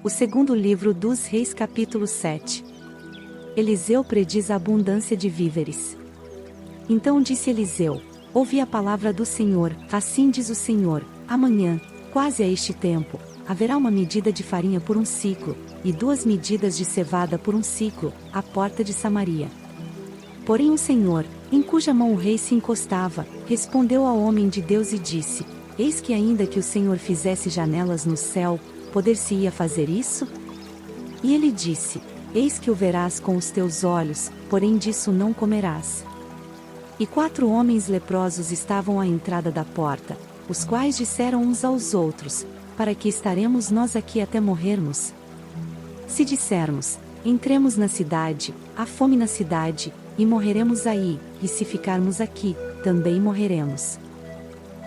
O segundo livro dos Reis, capítulo 7. Eliseu prediz a abundância de víveres. Então disse Eliseu: ouvi a palavra do Senhor, assim diz o Senhor: amanhã, quase a este tempo, haverá uma medida de farinha por um ciclo, e 2 medidas de cevada por um ciclo, à porta de Samaria. Porém o Senhor, em cuja mão o rei se encostava, respondeu ao homem de Deus e disse: eis que ainda que o Senhor fizesse janelas no céu, poder-se-ia fazer isso? E ele disse: eis que o verás com os teus olhos, porém disso não comerás. E 4 homens leprosos estavam à entrada da porta, os quais disseram uns aos outros: para que estaremos nós aqui até morrermos? Se dissermos: entremos na cidade, há fome na cidade, e morreremos aí, e se ficarmos aqui, também morreremos.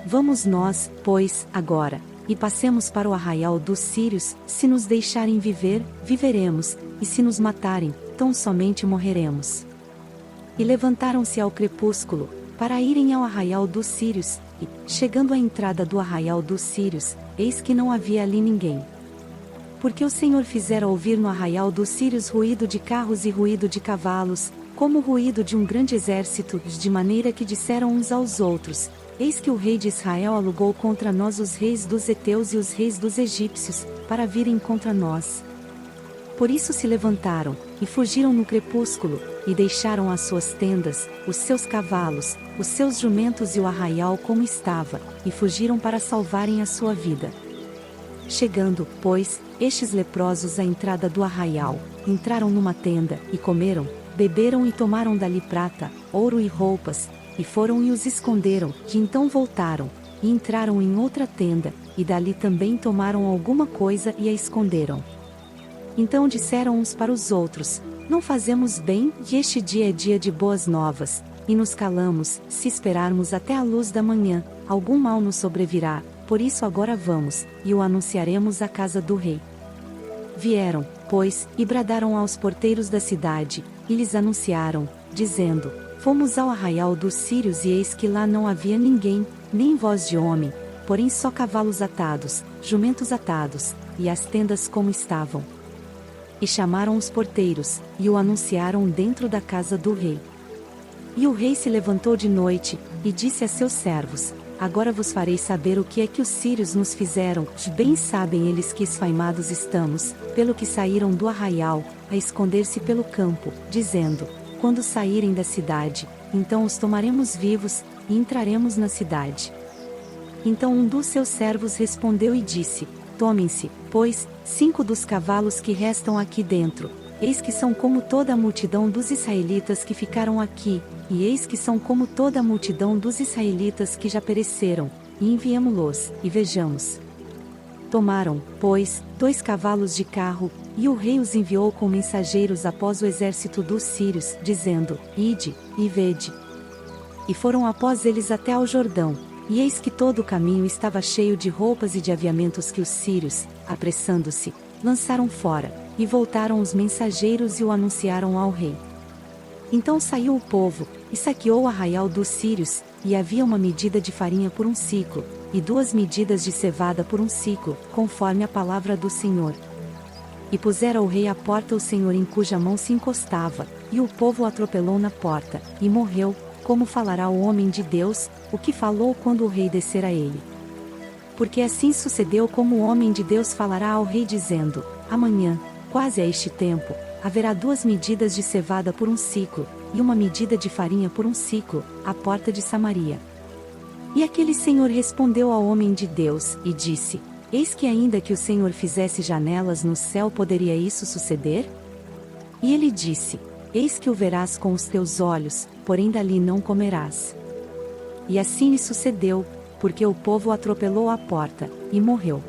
Vamos nós, pois, agora, e passemos para o arraial dos sírios, se nos deixarem viver, viveremos, e se nos matarem, tão somente morreremos. E levantaram-se ao crepúsculo, para irem ao arraial dos sírios, e, chegando à entrada do arraial dos sírios, eis que não havia ali ninguém. Porque o Senhor fizera ouvir no arraial dos sírios ruído de carros e ruído de cavalos, como o ruído de um grande exército, de maneira que disseram uns aos outros: eis que o rei de Israel alugou contra nós os reis dos heteus e os reis dos egípcios, para virem contra nós. Por isso se levantaram, e fugiram no crepúsculo, e deixaram as suas tendas, os seus cavalos, os seus jumentos e o arraial como estava, e fugiram para salvarem a sua vida. Chegando, pois, estes leprosos à entrada do arraial, entraram numa tenda, e comeram, beberam e tomaram dali prata, ouro e roupas, e foram e os esconderam, que então voltaram, e entraram em outra tenda, e dali também tomaram alguma coisa e a esconderam. Então disseram uns para os outros: não fazemos bem, e este dia é dia de boas novas, e nos calamos, se esperarmos até a luz da manhã, algum mal nos sobrevirá, por isso agora vamos, e o anunciaremos à casa do rei. Vieram, pois, e bradaram aos porteiros da cidade, e lhes anunciaram, dizendo: fomos ao arraial dos sírios e eis que lá não havia ninguém, nem voz de homem, porém só cavalos atados, jumentos atados, e as tendas como estavam. E chamaram os porteiros, e o anunciaram dentro da casa do rei. E o rei se levantou de noite, e disse a seus servos: agora vos farei saber o que é que os sírios nos fizeram, bem sabem eles que esfaimados estamos, pelo que saíram do arraial, a esconder-se pelo campo, dizendo: quando saírem da cidade, então os tomaremos vivos, e entraremos na cidade. Então um dos seus servos respondeu e disse: tomem-se, pois, 5 dos cavalos que restam aqui dentro, eis que são como toda a multidão dos israelitas que ficaram aqui, e eis que são como toda a multidão dos israelitas que já pereceram, e enviemo-los, e vejamos. Tomaram, pois, 2 cavalos de carro, e o rei os enviou com mensageiros após o exército dos sírios, dizendo: ide, e vede. E foram após eles até ao Jordão, e eis que todo o caminho estava cheio de roupas e de aviamentos que os sírios, apressando-se, lançaram fora, e voltaram os mensageiros e o anunciaram ao rei. Então saiu o povo, e saqueou o arraial dos sírios, e havia uma medida de farinha por um ciclo, e 2 medidas de cevada por um ciclo, conforme a palavra do Senhor. E pusera o rei à porta o Senhor em cuja mão se encostava, e o povo o atropelou na porta, e morreu, como falará o homem de Deus, o que falou quando o rei descer a ele. Porque assim sucedeu como o homem de Deus falará ao rei dizendo: amanhã, quase a este tempo, haverá 2 medidas de cevada por um ciclo, e 1 medida de farinha por um ciclo, à porta de Samaria. E aquele Senhor respondeu ao homem de Deus, e disse: eis que ainda que o Senhor fizesse janelas no céu poderia isso suceder? E ele disse: eis que o verás com os teus olhos, porém dali não comerás. E assim lhe sucedeu, porque o povo o atropelou à porta, e morreu.